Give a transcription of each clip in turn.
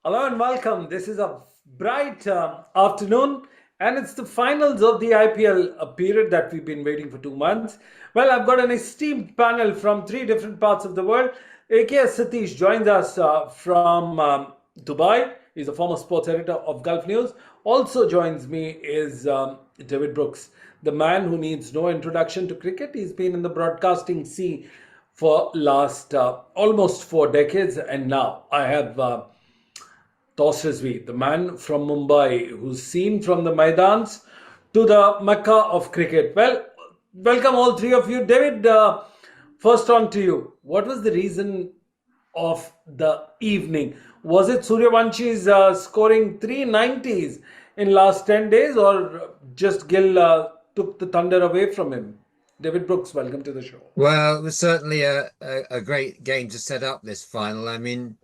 Hello and welcome. This is a bright afternoon, and it's the finals of the IPL, a period that we've been waiting for 2 months. Well, I've got an esteemed panel from three different parts of the world. A.K.S. Satish joins us from Dubai. He's a former sports editor of Gulf News. Also joins me is David Brooks, the man who needs no introduction to cricket. He's been in the broadcasting sea for last almost 4 decades, and now I have Tosh Rizvi, the man from Mumbai who's seen from the Maidans to the Mecca of cricket. Well, welcome all three of you. David, first on to you. What was the reason of the evening? Was it Suryavanshi's scoring 390s in last 10 days, or just Gill took the thunder away from him? David Brooks, welcome to the show. Well, it was certainly a great game to set up this final. I mean,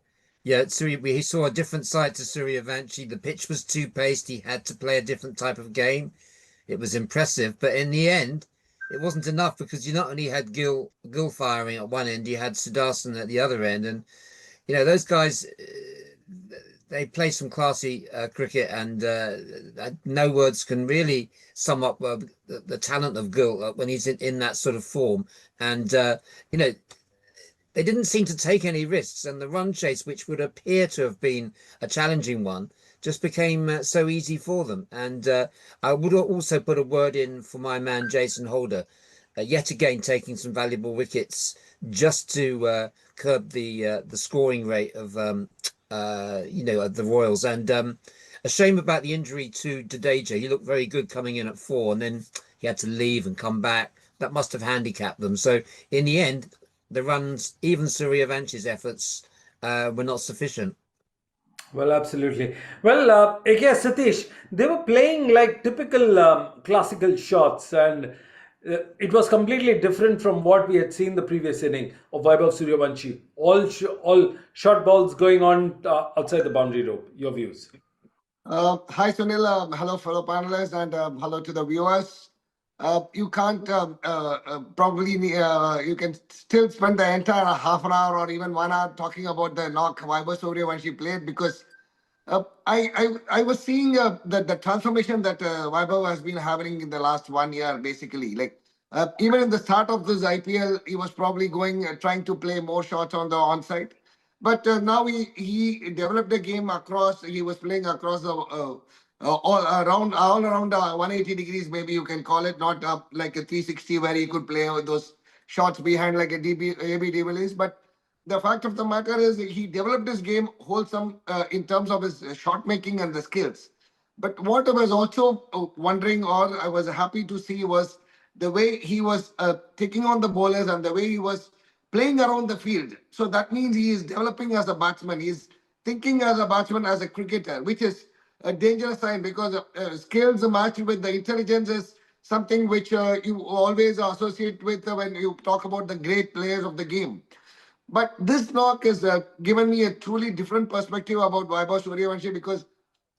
yeah, he saw a different side to Suryavanshi. The pitch was too paced. He had to play a different type of game. It was impressive, but in the end, it wasn't enough because you not only had Gill firing at one end, you had Sudarshan at the other end, and those guys. They play some classy cricket, and no words can really sum up the talent of Gill when he's in that sort of form. And they didn't seem to take any risks, and the run chase, which would appear to have been a challenging one, just became so easy for them. And I would also put a word in for my man Jason Holder, yet again taking some valuable wickets just to curb the scoring rate of the Royals. And a shame about the injury to Jadeja. He looked very good coming in at 4, and then he had to leave and come back. That must have handicapped them. So in the end, the runs, even Suryavanshi's efforts, were not sufficient. Well, absolutely. Well, A.K.S. Satish, they were playing like typical classical shots, and it was completely different from what we had seen the previous inning of Vaibhav Suryavanshi. All short balls going on outside the boundary rope. Your views? Hi, Sunil. Hello, fellow panelists, and hello to the viewers. You can't probably you can still spend the entire half an hour or even 1 hour talking about the knock Vaibhav Suryavanshi played, because I was seeing the transformation that Vaibhav has been having in the last 1 year, basically. Like even in the start of this IPL, he was probably going trying to play more shots on the onside. But now he developed a game across. He was playing across the all around 180 degrees, maybe you can call it, not up like a 360 where he could play with those shots behind like AB de Villiers. But the fact of the matter is he developed his game wholesome in terms of his shot making and the skills. But what I was also wondering, or I was happy to see, was the way he was taking on the bowlers and the way he was playing around the field. So that means he is developing as a batsman. He's thinking as a batsman, as a cricketer, which is a dangerous sign, because skills matched with the intelligence is something which you always associate with when you talk about the great players of the game. But this knock has given me a truly different perspective about Vaibhav Suryavanshi, because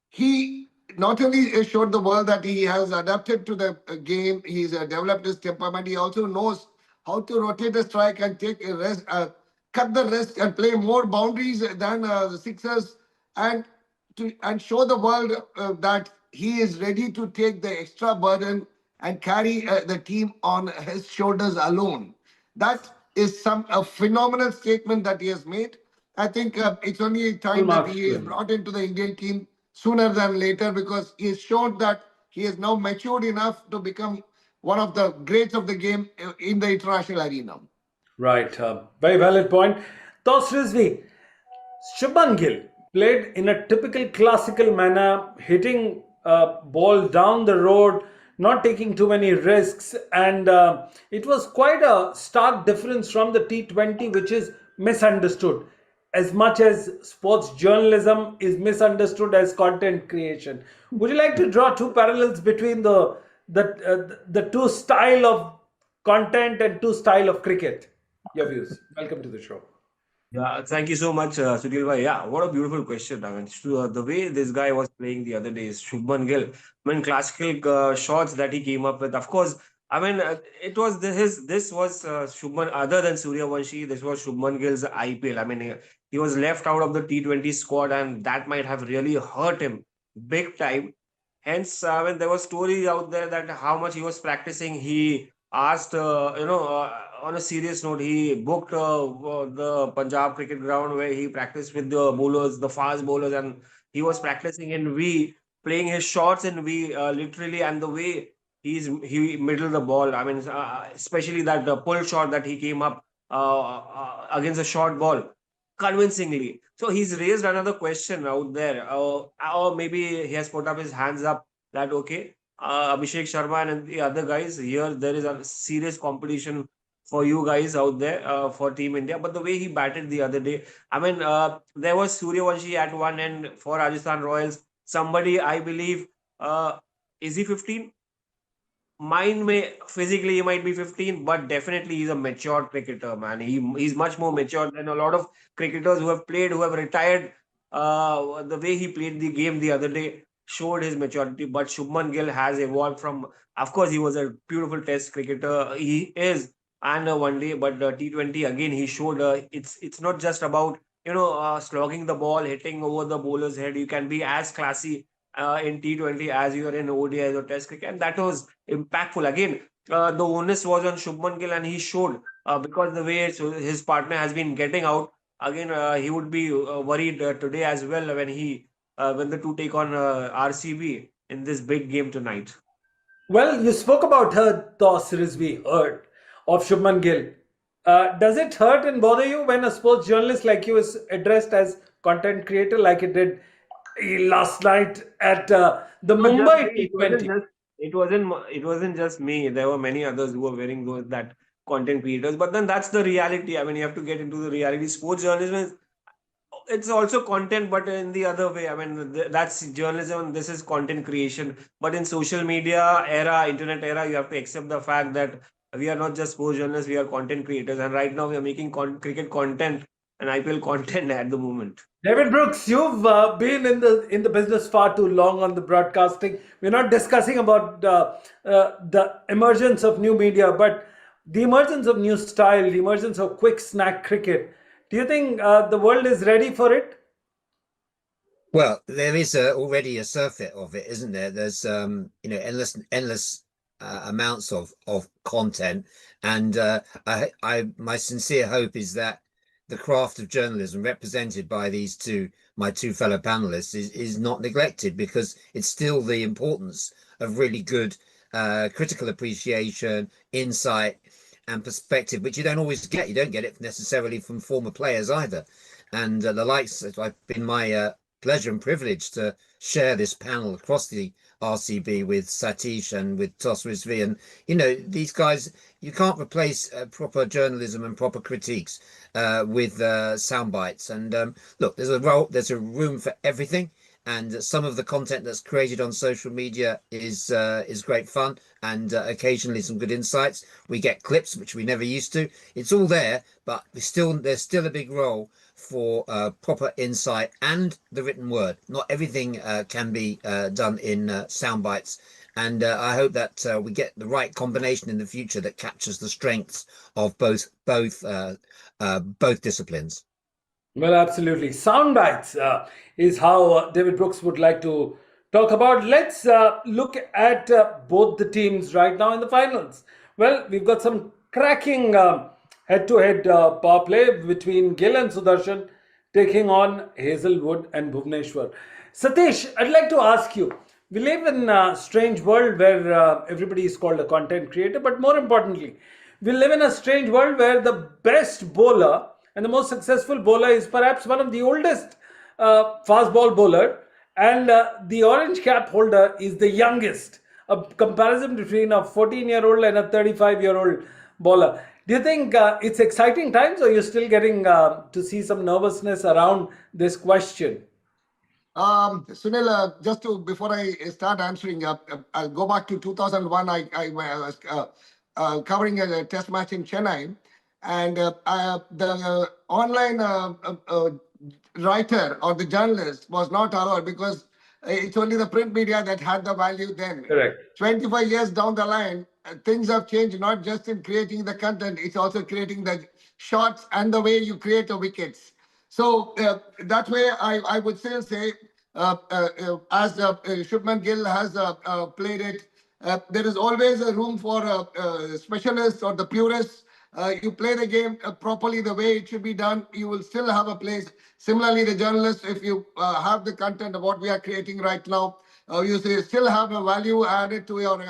he not only showed the world that he has adapted to the game, he's developed his temperament, he also knows how to rotate a strike and take a rest, cut the rest and play more boundaries than the sixers, and show the world that he is ready to take the extra burden and carry the team on his shoulders alone. That is a phenomenal statement that he has made. I think it's only time that he is brought into the Indian team sooner than later, because he has shown that he is now matured enough to become one of the greats of the game in the international arena. Right. Very valid point. Tosh Rizvi, Shubman Gill played in a typical classical manner, hitting ball down the road, not taking too many risks, and it was quite a stark difference from the T20, which is misunderstood as much as sports journalism is misunderstood as content creation. Would you like to draw two parallels between the two style of content and two style of cricket? Your views. Welcome to the show. Yeah, thank you so much, Sudhir bhai. Yeah, what a beautiful question. I mean, the way this guy was playing the other day is Shubman Gill. I mean, classical shots that he came up with. Of course, I mean, it was this was Shubman, other than Suryavanshi, this was Shubman Gill's IPL. I mean, he was left out of the T20 squad, and that might have really hurt him big time. Hence, when there were stories out there that how much he was practicing, he asked, on a serious note, he booked the Punjab cricket ground where he practiced with the bowlers, the fast bowlers, and he was practicing in V, playing his shots in V, literally, and the way he middled the ball. I mean, especially that pull shot that he came up against a short ball convincingly. So he's raised another question out there, or maybe he has put up his hands up that okay, Abhishek Sharma and the other guys here, there is a serious competition for you guys out there for Team India. But the way he batted the other day, I mean, there was Suryavanshi at one end for Rajasthan Royals. Somebody, I believe, is he 15? Mine may physically he might be 15, but definitely he's a mature cricketer, man. He's much more mature than a lot of cricketers who have played, who have retired. The way he played the game the other day showed his maturity. But Shubman Gill has evolved from, of course, he was a beautiful Test cricketer. He is, and one day, but T20 again he showed it's not just about slogging the ball, hitting over the bowler's head. You can be as classy in T20 as you are in ODI or Test cricket, and that was impactful. Again, the onus was on Shubman Gill, and he showed because the way his partner has been getting out. Again, he would be worried today as well when the two take on RCB in this big game tonight. Well, you spoke about her Tosh Rizvi hurt of Shubman Gill. Does it hurt and bother you when a sports journalist like you is addressed as content creator like it did last night at the Not just Mumbai me. T20? It wasn't just me. There were many others who were wearing those that content creators. But then that's the reality. I mean, you have to get into the reality. Sports journalism is it's also content, but in the other way. I mean, that's journalism. This is content creation. But in social media era, internet era, you have to accept the fact that we are not just sports journalists. We are content creators, and right now we are making cricket content and IPL content at the moment. David Brooks, you've been in the business far too long on the broadcasting. We're not discussing about the emergence of new media, but the emergence of new style, the emergence of quick snack cricket. Do you think the world is ready for it? Well, there is already a surfeit of it, isn't there? There's endless amounts of content, and my sincere hope is that the craft of journalism represented by my two fellow panelists is not neglected, because it's still the importance of really good critical appreciation, insight, and perspective, which you don't always get. You don't get it necessarily from former players either. And the likes, it's been my pleasure and privilege to share this panel across the RCB with Satish and with Tosh Rizvi. And, these guys, you can't replace proper journalism and proper critiques with sound bites. And look, there's a room for everything. And some of the content that's created on social media is great fun, and occasionally some good insights. We get clips, which we never used to. It's all there, but there's still a big role for proper insight and the written word. Not everything can be done in sound bites. And I hope that we get the right combination in the future that captures the strengths of both disciplines. Well, absolutely. Sound bites is how David Brooks would like to talk about. Let's look at both the teams right now in the finals. Well, we've got some cracking head-to-head power play between Gill and Sudarshan taking on Hazelwood and Bhuvneshwar. Satish, I'd like to ask you. We live in a strange world where everybody is called a content creator, but more importantly, we live in a strange world where the best bowler and the most successful bowler is perhaps one of the oldest fast ball bowler, and the orange cap holder is the youngest. A comparison between a 14-year-old and a 35-year-old bowler. Do you think it's exciting times, or you're still getting to see some nervousness around this question? Sunil, before I start answering, I'll go back to 2001. I was covering a test match in Chennai, and the online writer or the journalist was not allowed, because it's only the print media that had the value then. Correct. 25 years down the line, things have changed not just in creating the content, it's also creating the shots and the way you create the wickets. So that way, I would still say, as Shubman Gill has played it, there is always a room for specialists or the purists. You play the game properly the way it should be done, you will still have a place. Similarly, the journalists, if you have the content of what we are creating right now, you still have a value added to your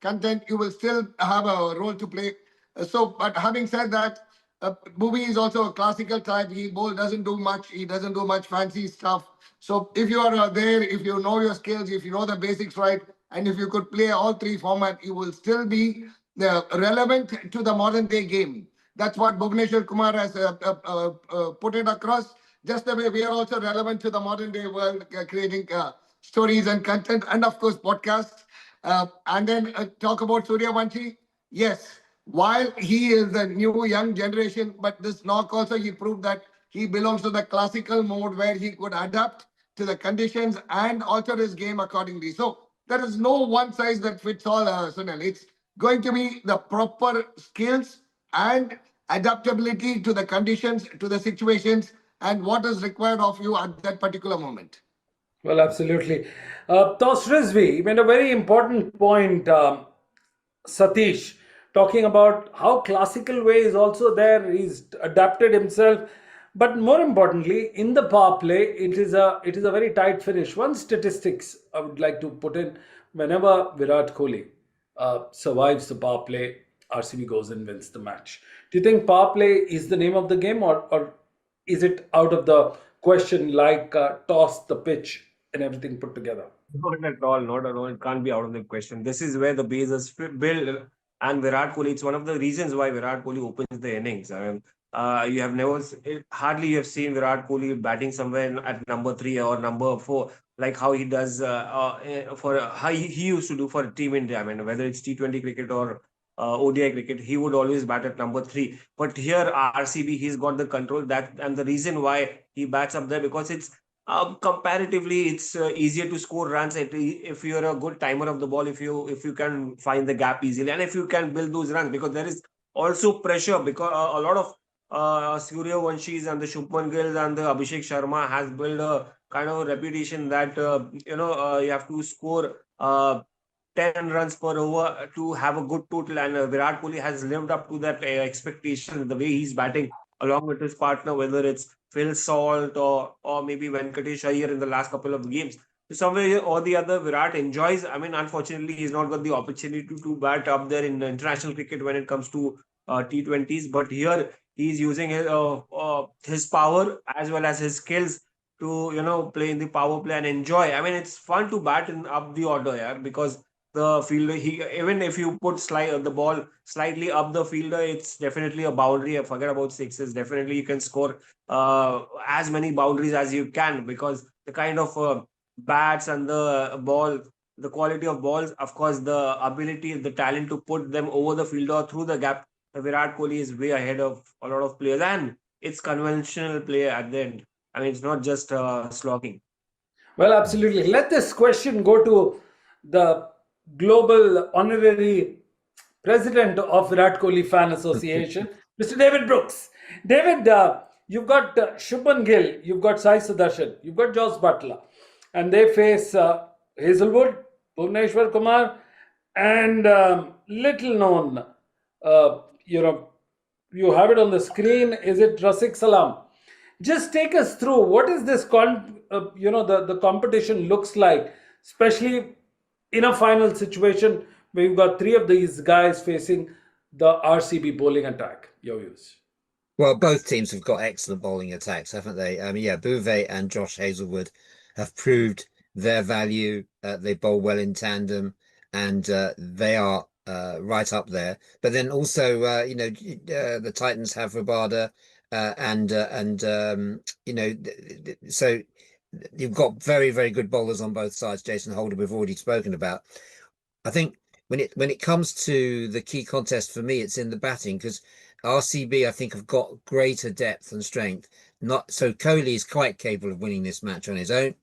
content, you will still have a role to play. But having said that, Bhuvi is also a classical type. He doesn't do much. He doesn't do much fancy stuff. So if you are there, if you know your skills, if you know the basics right, and if you could play all three formats, you will still be relevant to the modern day game. That's what Bhuvneshwar Kumar has put it across. Just the way we are also relevant to the modern day world, creating stories and content, and of course podcasts. And then talk about Suryavanshi. Yes, while he is the new young generation, but this knock also he proved that he belongs to the classical mode where he could adapt to the conditions and alter his game accordingly. So there is no one size that fits all, Sunil. It's going to be the proper skills and adaptability to the conditions, to the situations, and what is required of you at that particular moment. Well, absolutely. Tosh Rizvi made a very important point, Satish, talking about how classical way is also there. He's adapted himself, but more importantly, in the power play, it is a very tight finish. One statistics I would like to put in: whenever Virat Kohli survives the power play, RCB goes and wins the match. Do you think power play is the name of the game, or is it out of the question, like toss the pitch and everything put together? Not at all, not at all. It can't be out of the question. This is where the base is built, and Virat Kohli. It's one of the reasons why Virat Kohli opens the innings. I mean, you have never, hardly you have seen Virat Kohli batting somewhere at number 3 or number 4, like how he does for how he used to do for Team India. I mean, whether it's T20 cricket or ODI cricket, he would always bat at number 3. But here, RCB, he's got the control that, and the reason why he bats up there because it's comparatively, it's easier to score runs if you're a good timer of the ball. If you can find the gap easily, and if you can build those runs, because there is also pressure because a lot of Suryavanshis and the Shubman Gills and the Abhishek Sharma has built a kind of a reputation that you have to score 10 runs per over to have a good total. And Virat Kohli has lived up to that expectation. The way he's batting along with his partner, whether it's Phil Salt or maybe Venkatesh Iyer in the last couple of games. So somewhere or the other, Virat enjoys. I mean, unfortunately, he's not got the opportunity to bat up there in international cricket when it comes to T20s. But here, he's using his power as well as his skills to play in the power play and enjoy. I mean, it's fun to bat in up the order, yeah, because the fielder, he even if you put the ball slightly up the fielder, it's definitely a boundary. I forget about sixes. Definitely, you can score as many boundaries as you can because the kind of bats and the ball, the quality of balls, of course, the ability, the talent to put them over the fielder or through the gap. Virat Kohli is way ahead of a lot of players, and it's conventional play at the end. I mean, it's not just slogging. Well, absolutely. Let this question go to the global honorary president of Virat Kohli Fan Association, Mr. David Brooks. David, you've got Shubman Gill, you've got Sai Sudarshan, you've got Joss Butler, and they face Hazelwood, Bhuvneshwar Kumar, and little known, uh, you know, you have it on the screen. Is it Rasik Salam? Just take us through what is this the competition looks like, especially in a final situation where you've got three of these guys facing the RCB bowling attack. Your views. Well, both teams have got excellent bowling attacks, haven't they? Yeah, Bouvet and Josh Hazelwood have proved their value. They bowl well in tandem, and they are right up there. But then also, the Titans have Rabada, so you've got very, very good bowlers on both sides. Jason Holder, we've already spoken about. I think when it comes to the key contest for me, it's in the batting because RCB, I think, have got greater depth and strength. Not so Kohli is quite capable of winning this match on his own.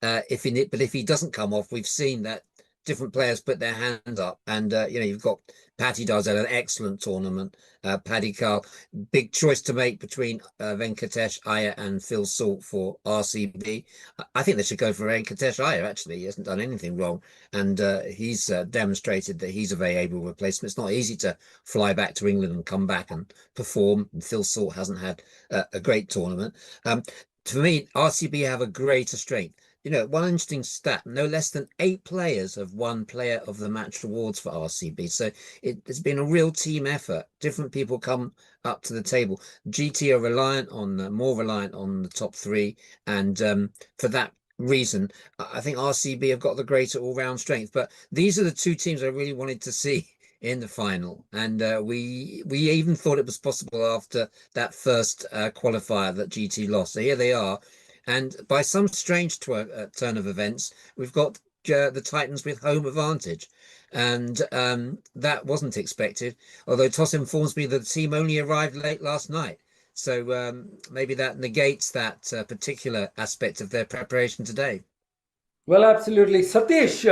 But if he doesn't come off, we've seen that different players put their hand up, and you've got Paddy does had an excellent tournament. Paddy Carl, big choice to make between Venkatesh Iyer and Phil Salt for RCB. I think they should go for Venkatesh Iyer. Actually, he hasn't done anything wrong, and he's demonstrated that he's a very able replacement. It's not easy to fly back to England and come back and perform. And Phil Salt hasn't had a great tournament. For me, RCB have a greater strength. One interesting stat, no less than 8 players have won Player of the Match awards for RCB. So it's been a real team effort. Different people come up to the table. GT are more reliant on the top 3. And for that reason, I think RCB have got the greater all-round strength. But these are the 2 teams I really wanted to see in the final. And we even thought it was possible after that first qualifier that GT lost. So here they are. And by some strange turn of events, we've got the Titans with home advantage. And that wasn't expected, although Toss informs me that the team only arrived late last night. So maybe that negates that particular aspect of their preparation today. Well, absolutely. Satish,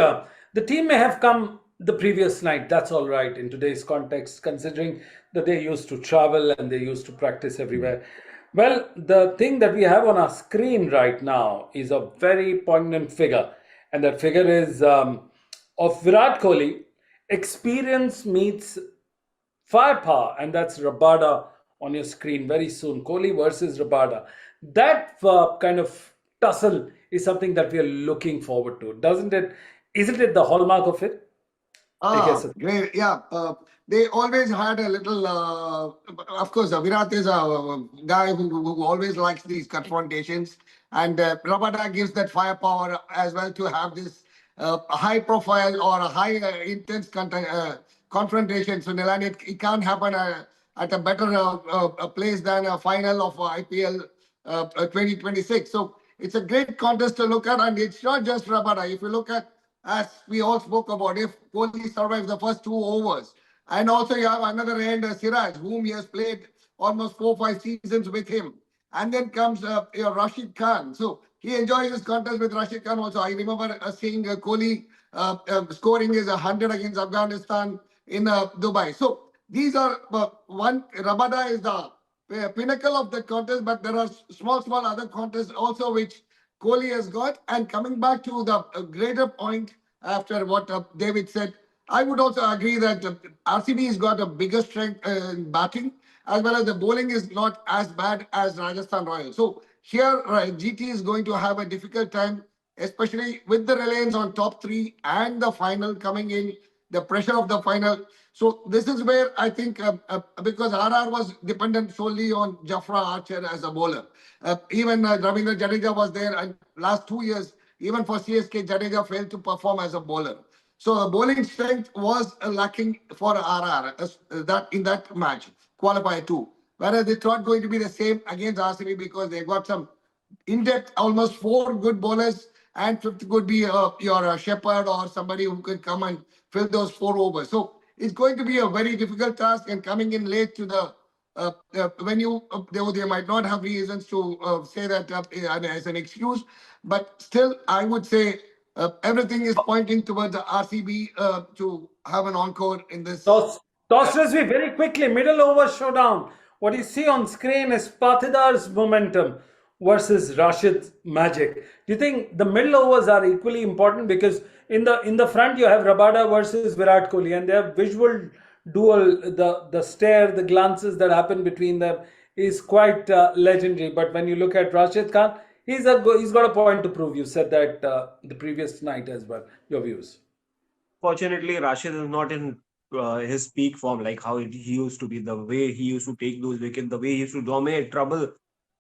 the team may have come the previous night. That's all right in today's context, considering that they used to travel and they used to practice everywhere. Well, the thing that we have on our screen right now is a very poignant figure, and that figure is of Virat Kohli. Experience meets firepower, and that's Rabada on your screen very soon. Kohli versus Rabada. That kind of tussle is something that we are looking forward to, doesn't it? Isn't it the hallmark of it? I guess. Great. Yeah. They always had a little, of course, Virat is a guy who always likes these confrontations. And Rabada gives that firepower as well to have this high profile or a high intense confrontation. So, Nilani, it can't happen at a better place than a final of IPL 2026. So, it's a great contest to look at. And it's not just Rabada. If you look at, as we all spoke about, if Kohli survives the first 2 overs. And also you have another end, Siraj, whom he has played almost 4-5 seasons with him. And then comes Rashid Khan. So he enjoys this contest with Rashid Khan also. I remember seeing Kohli scoring his 100 against Afghanistan in Dubai. So these are, Rabada is the pinnacle of the contest, but there are small other contests also which Kohli has got. And coming back to the greater point after what David said, I would also agree that RCB has got a bigger strength in batting, as well as the bowling is not as bad as Rajasthan Royals. So here, GT is going to have a difficult time, especially with the reliance on top 3 and the final coming in, the pressure of the final. So this is where I think, because RR was dependent solely on Jafra Archer as a bowler. Even Ravindra Jadeja was there, and last 2 years, even for CSK, Jadeja failed to perform as a bowler. So the bowling strength was lacking for RR that in that match, qualifier 2. Whereas it's not going to be the same against RCB because they got some in-depth, almost 4 good bowlers, and 5th could be your Shepherd or somebody who could come and fill those 4 overs. So it's going to be a very difficult task, and coming in late to the when you they might not have reasons to say that as an excuse, but still I would say everything is pointing towards the RCB to have an encore in this. Toss Rizvi, very quickly, middle over showdown. What you see on screen is Patidar's momentum versus Rashid's magic. Do you think the middle overs are equally important? Because in the front you have Rabada versus Virat Kohli, and they have visual duel. The stare, the glances that happen between them is quite legendary. But when you look at Rashid Khan, he's got a point to prove. You said that the previous night as well. Your views? Fortunately, Rashid is not in his peak form like how he used to be. The way he used to take those wickets, the way he used to dominate, trouble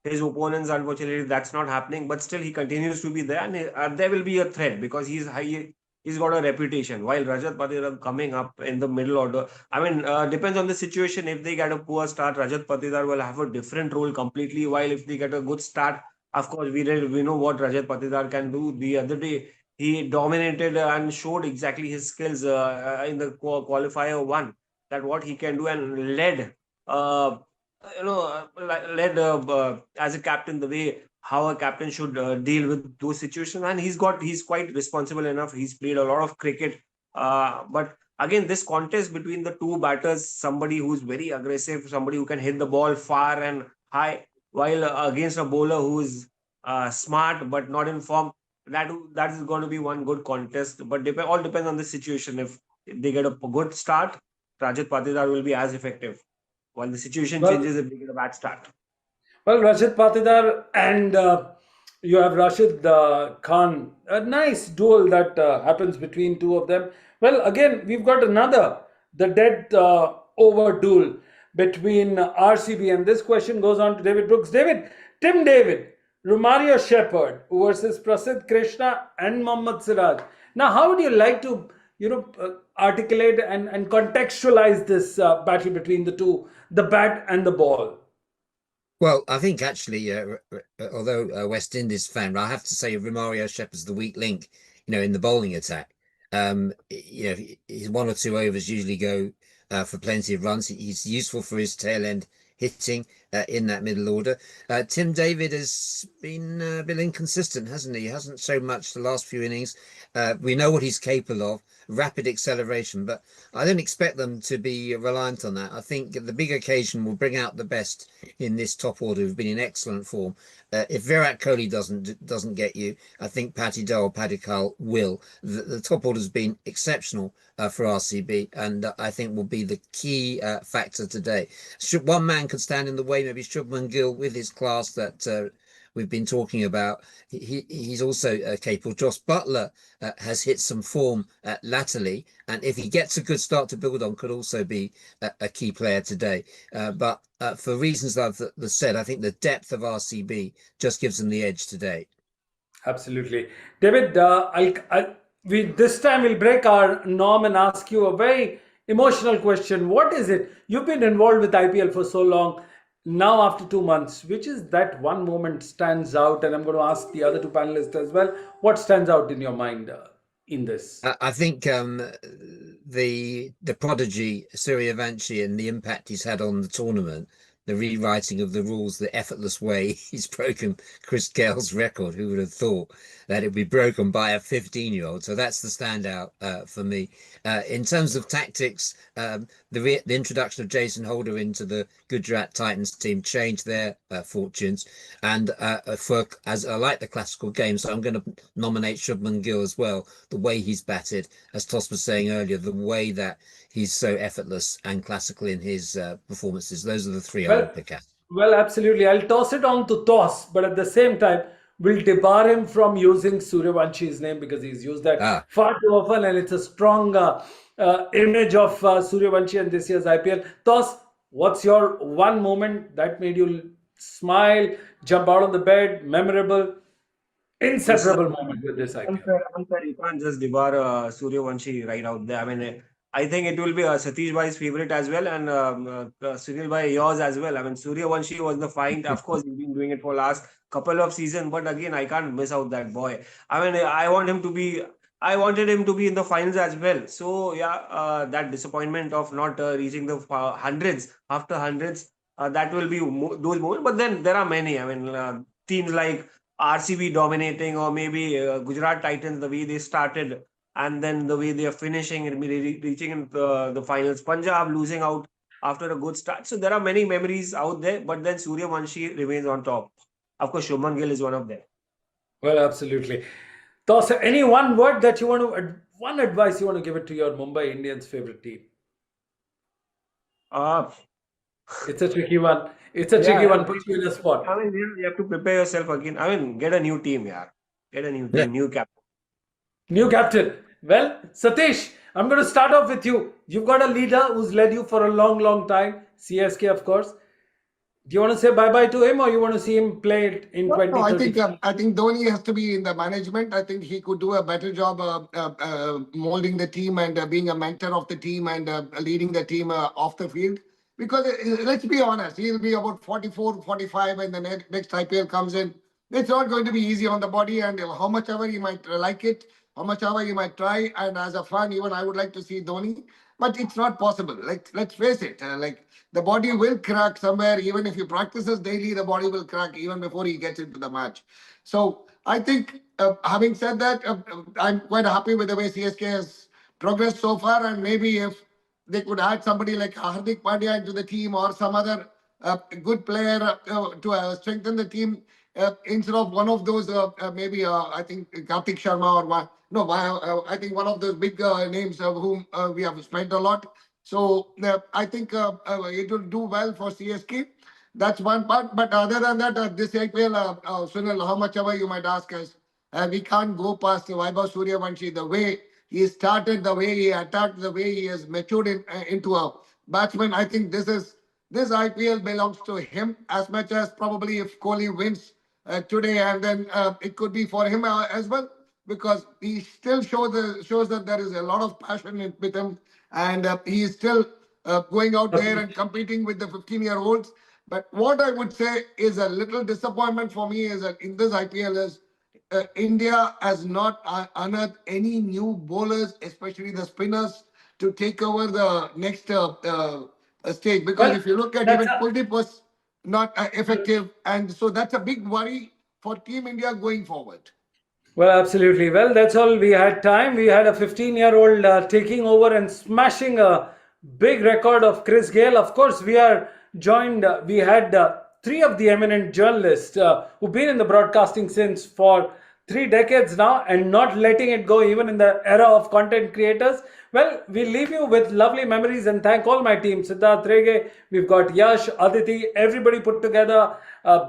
his opponents. Unfortunately, that's not happening. But still, he continues to be there, and there will be a threat because he's got a reputation. While Rajat Patidar coming up in the middle order, I mean, depends on the situation. If they get a poor start, Rajat Patidar will have a different role completely. While if they get a good start, of course, we know what Rajat Patidar can do. The other day, he dominated and showed exactly his skills in the qualifier 1, that what he can do, and led, led as a captain the way how a captain should deal with those situations. And he's quite responsible enough. He's played a lot of cricket. But again, this contest between the two batters, somebody who's very aggressive, somebody who can hit the ball far and high, while against a bowler who is smart but not in form. That is going to be one good contest. But all depends on the situation. If they get a good start, Rajat Patidar will be as effective. While the situation Well, changes if they get a bad start. Well, Rashid Patidar and you have Rashid Khan. A nice duel that happens between two of them. Well, again, we've got the dead over duel between RCB. And this question goes on to David Brooks. Tim David, Romario Shepherd versus Prasidh Krishna and Mohammad Siraj. Now, how would you like to, articulate and contextualize this battle between the two, the bat and the ball? Well, I think actually, although a West Indies fan, I have to say Romario Shepherd's the weak link, in the bowling attack. His one or two overs usually go for plenty of runs. He's useful for his tail end hitting in that middle order. Tim David has been a bit inconsistent, hasn't he? He hasn't shown much the last few innings. We know what he's capable of, rapid acceleration, but I don't expect them to be reliant on that. I think the big occasion will bring out the best in this top order who've been in excellent form. If Virat Kohli doesn't get you, I think Padikkal will. The top order has been exceptional for RCB, and I think will be the key factor today. One man could stand in the way, maybe Shubman Gill, with his class that we've been talking about. He's also capable. Josh Butler has hit some form latterly, and if he gets a good start to build on, could also be a key player today. But for reasons I've said, I think the depth of RCB just gives them the edge today. Absolutely. David, we this time we'll break our norm and ask you a very emotional question. What is it? You've been involved with IPL for so long. Now, after 2 months, which is that one moment stands out? And I'm going to ask the other two panelists as well. What stands out in your mind in this? I think the prodigy Suryavanshi and the impact he's had on the tournament, the rewriting of the rules, the effortless way he's broken Chris Gale's record. Who would have thought that it'd be broken by a 15-year-old? So that's the standout for me. In terms of tactics, the introduction of Jason Holder into the Gujarat Titans team changed their fortunes. And as I like the classical game, so I'm going to nominate Shubman Gill as well. The way he's batted, as Toss was saying earlier, the way that he's so effortless and classical in his performances. Those are the three I would pick out. Well, absolutely. I'll toss it on to Toss, but at the same time, we'll debar him from using Suryavanshi's name because he's used that far too often, and it's a strong image of Suryavanshi in this year's IPL. Toss, what's your one moment that made you smile, jump out of the bed, memorable, inseparable moment with this IPL? Unfair. You can't just debar Suryavanshi right out there. I mean, I think it will be Satish Bhai's favorite as well, and Sunil Bhai yours as well. I mean, Suryavanshi was the find. Of course, he's been doing it for last couple of seasons, but again, I can't miss out that boy. I mean, I wanted him to be in the finals as well. So yeah, that disappointment of not reaching the hundreds after hundreds, that will be those moments. But then there are many. I mean, teams like RCB dominating, or maybe Gujarat Titans, the way they started and then the way they are finishing and reaching in the finals. Punjab losing out after a good start. So there are many memories out there, but then Suryavanshi remains on top. Of course, Shubman Gill is one of them. Well, absolutely. Toss, any one word that you want to, one advice you want to give it to your Mumbai Indians favorite team? It's a tricky one. It's a tricky one. Puts you in a spot. I mean, you have to prepare yourself again. I mean, get a new team, yeah. Get a new team, new captain. New captain. Well, Satish, I'm going to start off with you. You've got a leader who's led you for a long, long time. CSK, of course. Do you want to say bye-bye to him, or you want to see him play it in 2030? No, I think Dhoni has to be in the management. I think he could do a better job molding the team and being a mentor of the team and leading the team off the field. Because let's be honest, he'll be about 44, 45 when the next IPL comes in. It's not going to be easy on the body, and how much ever he might like it, how much ever he might try. And as a fan, even I would like to see Dhoni. but it's not possible. Like, let's face it, like the body will crack somewhere. Even if he practices daily, the body will crack even before he gets into the match. So I think, having said that, I'm quite happy with the way CSK has progressed so far, and maybe if they could add somebody like Hardik Pandya into the team or some other good player to strengthen the team instead of one of those maybe I think Karthik Sharma or no I think one of those big names of whom we have spent a lot. So I think it will do well for CSK. That's one part. But other than that, this IPL, Sunil, how much ever you might ask us, we can't go past Vaibhav Suryavanshi. The way he started, the way he attacked, the way he has matured into a batsman. I think this IPL belongs to him as much as probably if Kohli wins today, and then it could be for him as well, because he still shows that there is a lot of passion with him, and he is still going out there and competing with the 15-year-olds. But what I would say is a little disappointment for me is that in this IPL is India has not unearthed any new bowlers, especially the spinners, to take over the next stage. Because Well, if you look at that's even Kuldeep was not effective, and so that's a big worry for Team India going forward. Well, absolutely. Well, that's all we had time. We had a 15-year-old taking over and smashing a big record of Chris Gale. Of course, we are joined. We had three of the eminent journalists who've been in the broadcasting since for 3 decades now and not letting it go even in the era of content creators. Well, we leave you with lovely memories and thank all my team. Siddharth Rege, we've got Yash, Aditi, everybody put together,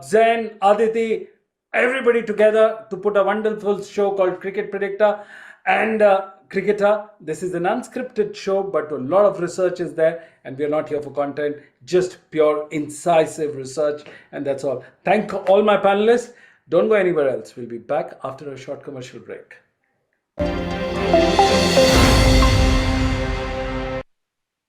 Zen, Aditi, everybody together to put a wonderful show called Cricket Predictor and Cricketer. This is an unscripted show, but a lot of research is there, and we are not here for content, just pure incisive research, and that's all. Thank all my panelists. Don't go anywhere else. We'll be back after a short commercial break.